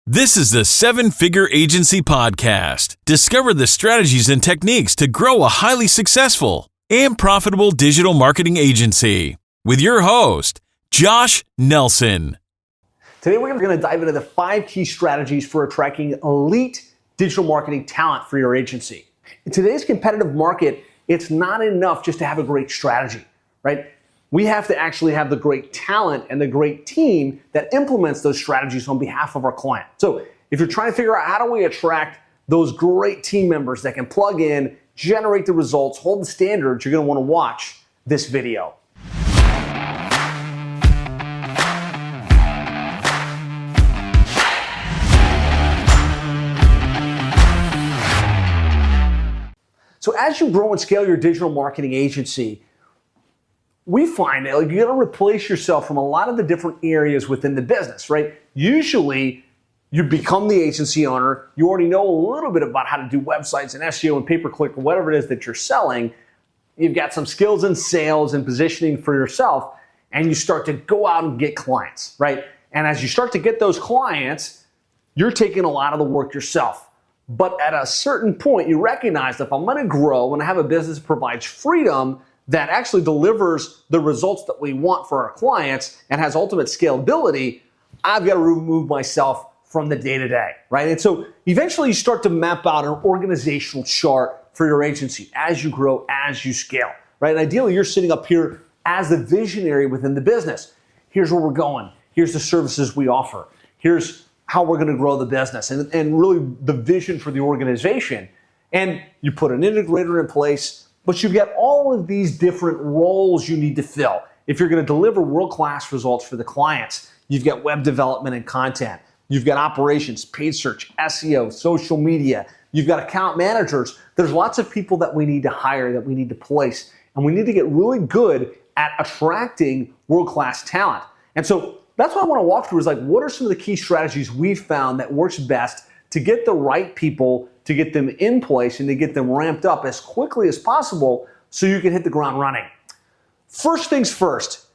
This is the Seven Figure Agency Podcast. Discover the strategies and techniques to grow a highly successful and profitable digital marketing agency with your host, Josh Nelson. Today, we're going to dive into the 5 key strategies for attracting elite digital marketing talent for your agency. In today's competitive market, it's not enough just to have a great strategy, right? We have to actually have the great talent and the great team that implements those strategies on behalf of our client. So if you're trying to figure out how do we attract those great team members that can plug in, generate the results, hold the standards, you're going to want to watch this video. So as you grow and scale your digital marketing agency, we find that you got to replace yourself from a lot of the different areas within the business, right? Usually, you become the agency owner, you already know a little bit about how to do websites and SEO and pay-per-click or whatever it is that you're selling. You've got some skills in sales and positioning for yourself, and you start to go out and get clients, right? And as you start to get those clients, you're taking a lot of the work yourself. But at a certain point, you recognize that if I'm going to grow and have a business that provides freedom, that actually delivers the results that we want for our clients and has ultimate scalability, I've got to remove myself from the day-to-day, right? And so eventually you start to map out an organizational chart for your agency as you grow, as you scale, right? And ideally, you're sitting up here as the visionary within the business. Here's where we're going. Here's the services we offer. Here's how we're going to grow the business and really the vision for the organization. And you put an integrator in place, but you've got all of these different roles you need to fill. If you're going to deliver world-class results for the clients, you've got web development and content. You've got operations, paid search, SEO, social media. You've got account managers. There's lots of people that we need to hire, that we need to place. And we need to get really good at attracting world-class talent. And so that's what I want to walk through is like, what are some of the key strategies we've found that works best to get the right people, to get them in place and to get them ramped up as quickly as possible so you can hit the ground running. First things first,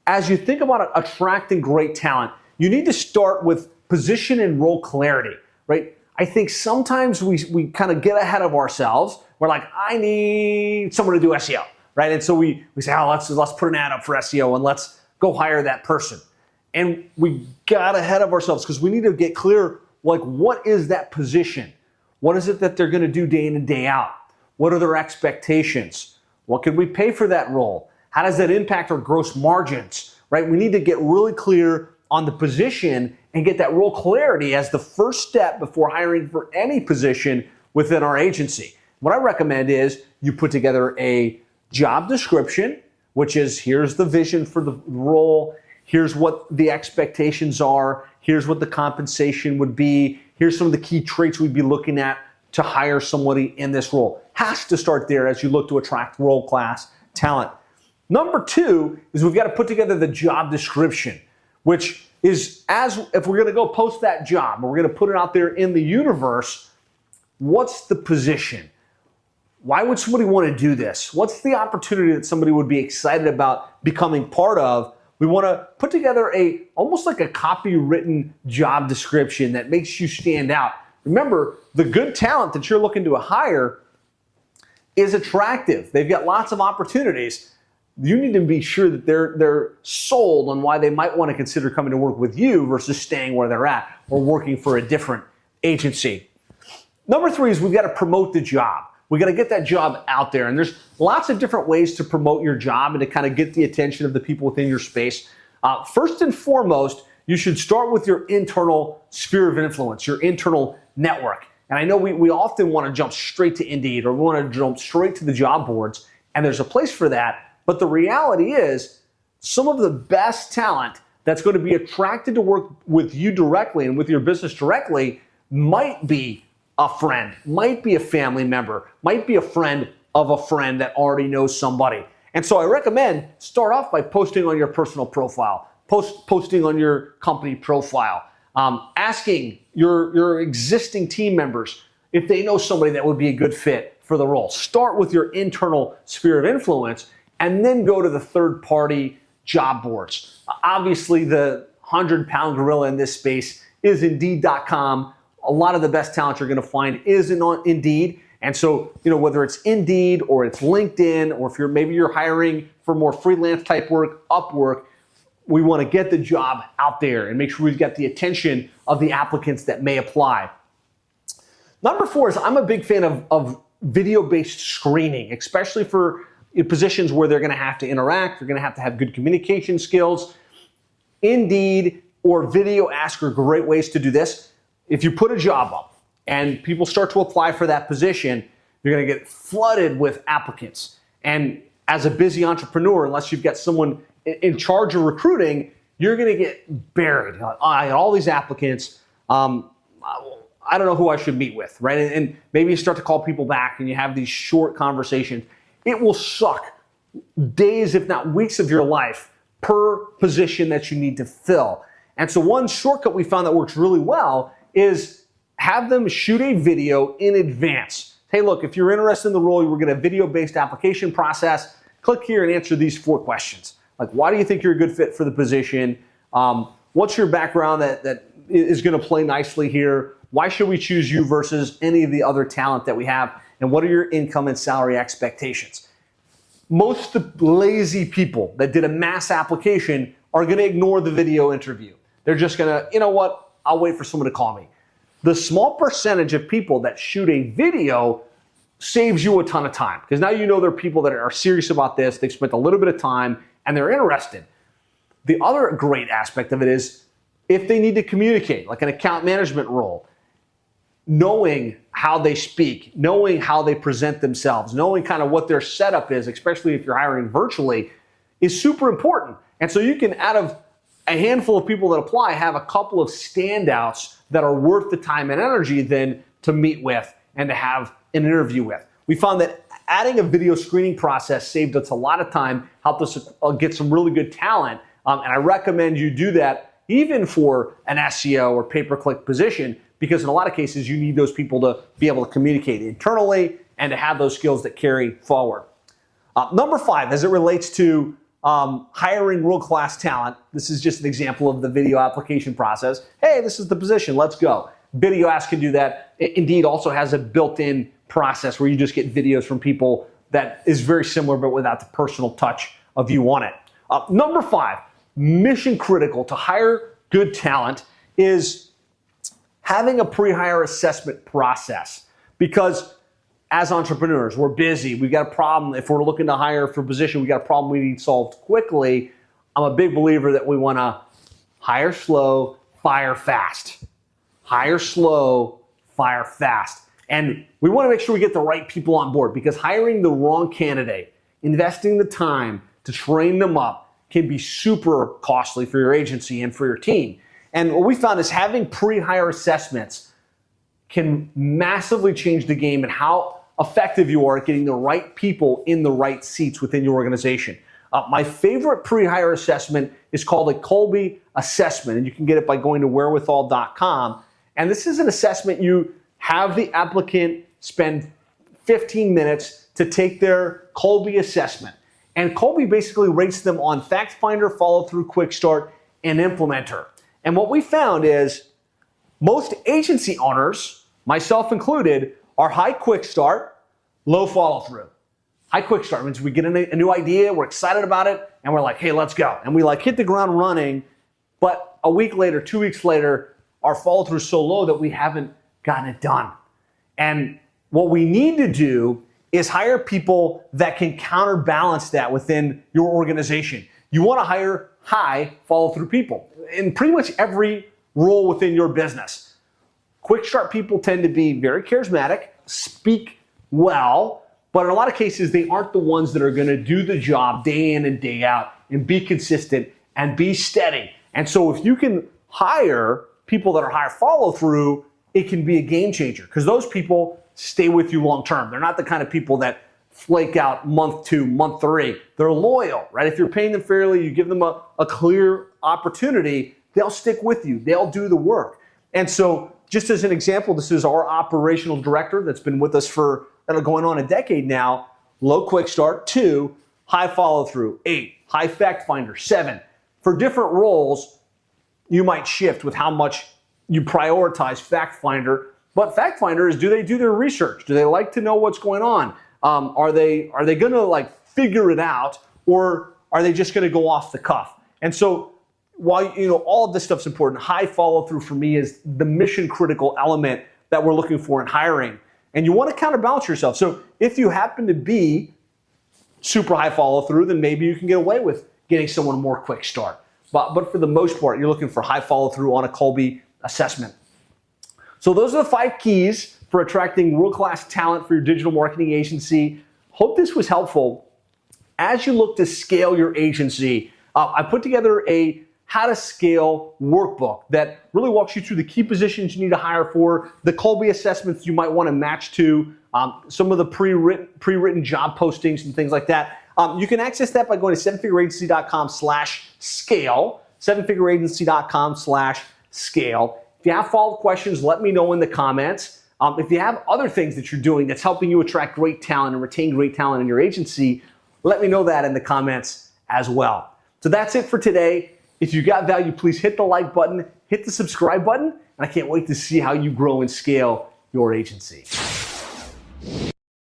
as you think about attracting great talent, you need to start with position and role clarity, right? I think sometimes we kind of get ahead of ourselves. We're like, I need someone to do SEO, right? And so we say, oh, let's put an ad up for SEO and let's go hire that person. And we got ahead of ourselves because we need to get clear, like, what is that position? What is it that they're going to do day in and day out? What are their expectations? What can we pay for that role? How does that impact our gross margins, right? We need to get really clear on the position and get that role clarity as the first step before hiring for any position within our agency. What I recommend is you put together a job description, which is here's the vision for the role, here's what the expectations are, here's what the compensation would be, here's some of the key traits we'd be looking at to hire somebody in this role. Has to start there as you look to attract world-class talent. Number 2 is we've got to put together the job description, which is if we're going to go post that job, or we're going to put it out there in the universe, what's the position? Why would somebody want to do this? What's the opportunity that somebody would be excited about becoming part of? We want to put together almost like a copywritten job description that makes you stand out. Remember, the good talent that you're looking to hire is attractive. They've got lots of opportunities. You need to be sure that they're sold on why they might want to consider coming to work with you versus staying where they're at or working for a different agency. Number 3 is we've got to promote the job. We got to get that job out there. And there's lots of different ways to promote your job and to kind of get the attention of the people within your space. First and foremost, you should start with your internal sphere of influence, your internal network. And I know we often want to jump straight to Indeed, or we want to jump straight to the job boards, and there's a place for that. But the reality is some of the best talent that's going to be attracted to work with you directly and with your business directly might be a friend, might be a family member, might be a friend of a friend that already knows somebody. And so I recommend start off by posting on your personal profile, posting on your company profile, asking your existing team members if they know somebody that would be a good fit for the role. Start with your internal sphere of influence and then go to the third-party job boards. Obviously, the 100-pound gorilla in this space is Indeed.com. A lot of the best talent you're going to find is on Indeed. And so, whether it's Indeed or it's LinkedIn, or if maybe you're hiring for more freelance type work, Upwork, we want to get the job out there and make sure we've got the attention of the applicants that may apply. Number 4 is I'm a big fan of video-based screening, especially for positions where they're going to have to interact, they're going to have good communication skills. Indeed or Video Ask are great ways to do this. If you put a job up and people start to apply for that position, you're going to get flooded with applicants. And as a busy entrepreneur, unless you've got someone in charge of recruiting, you're going to get buried. I got all these applicants. I don't know who I should meet with, right? And maybe you start to call people back and you have these short conversations. It will suck days, if not weeks of your life per position that you need to fill. And so one shortcut we found that works really well is have them shoot a video in advance. Hey, look, if you're interested in the role, we're going to have a video-based application process. Click here and answer these 4 questions. Like, why do you think you're a good fit for the position? What's your background that is going to play nicely here? Why should we choose you versus any of the other talent that we have? And what are your income and salary expectations? Most lazy people that did a mass application are going to ignore the video interview. They're just going to, you know what, I'll wait for someone to call me. The small percentage of people that shoot a video saves you a ton of time, because now you know there are people that are serious about this. They've spent a little bit of time and they're interested. The other great aspect of it is if they need to communicate, like an account management role, knowing how they speak, knowing how they present themselves, knowing kind of what their setup is, especially if you're hiring virtually, is super important. And so you can, out of a handful of people that apply, have a couple of standouts that are worth the time and energy then to meet with and to have an interview with. We found that adding a video screening process saved us a lot of time, helped us get some really good talent. And I recommend you do that even for an SEO or pay-per-click position, because in a lot of cases, you need those people to be able to communicate internally and to have those skills that carry forward. Number 5, as it relates to hiring world-class talent, this is just an example of the video application process. Hey, this is the position, let's go. Video Ask can do that. Indeed also has a built-in process where you just get videos from people that is very similar but without the personal touch of you on it. Number 5, mission critical to hire good talent is having a pre-hire assessment process, because as entrepreneurs, we're busy. We've got a problem. If we're looking to hire for a position, we got a problem we need solved quickly. I'm a big believer that we want to hire slow, fire fast. Hire slow, fire fast. And we want to make sure we get the right people on board, because hiring the wrong candidate, investing the time to train them up, can be super costly for your agency and for your team. And what we found is having pre-hire assessments can massively change the game and how effective you are at getting the right people in the right seats within your organization. My favorite pre-hire assessment is called a Kolbe assessment, and you can get it by going to wherewithal.com. And this is an assessment you have the applicant spend 15 minutes to take their Kolbe assessment. And Kolbe basically rates them on fact finder, follow through, quick start, and implementer. And what we found is most agency owners, myself included, are high quick start, low follow through. High quick start means we get a new idea, we're excited about it, and we're like, hey, let's go. And we hit the ground running, but a week later, 2 weeks later, our follow through is so low that we haven't gotten it done. And what we need to do is hire people that can counterbalance that within your organization. You want to hire high follow through people in pretty much every role within your business. Quick start people tend to be very charismatic, speak well, but in a lot of cases, they aren't the ones that are going to do the job day in and day out and be consistent and be steady. And so if you can hire people that are higher follow through, it can be a game changer, because those people stay with you long term. They're not the kind of people that flake out month 2, month 3. They're loyal, right? If you're paying them fairly, you give them a clear opportunity, they'll stick with you. They'll do the work. And so just as an example, this is our operational director that's been with us for going on a decade now. Low quick start, 2, high follow through, 8, high fact finder, 7. For different roles, you might shift with how much you prioritize Fact Finder. But Fact Finder is, do they do their research? Do they like to know what's going on? Are they going to like figure it out, or are they just going to go off the cuff? And so while all of this stuff's important, high follow through for me is the mission critical element that we're looking for in hiring. And you want to counterbalance yourself. So if you happen to be super high follow through, then maybe you can get away with getting someone a more quick start. But for the most part, you're looking for high follow through on a Kolbe assessment. So those are the 5 keys for attracting world-class talent for your digital marketing agency. Hope this was helpful. As you look to scale your agency, I put together a how to scale workbook that really walks you through the key positions you need to hire for, the Kolbe assessments you might want to match to, some of the pre-written job postings and things like that. You can access that by going to sevenfigureagency.com/scale, sevenfigureagency.com/scale. If you have follow-up questions, let me know in the comments. If you have other things that you're doing that's helping you attract great talent and retain great talent in your agency, let me know that in the comments as well. So that's it for today. If you got value, please hit the like button, hit the subscribe button, and I can't wait to see how you grow and scale your agency.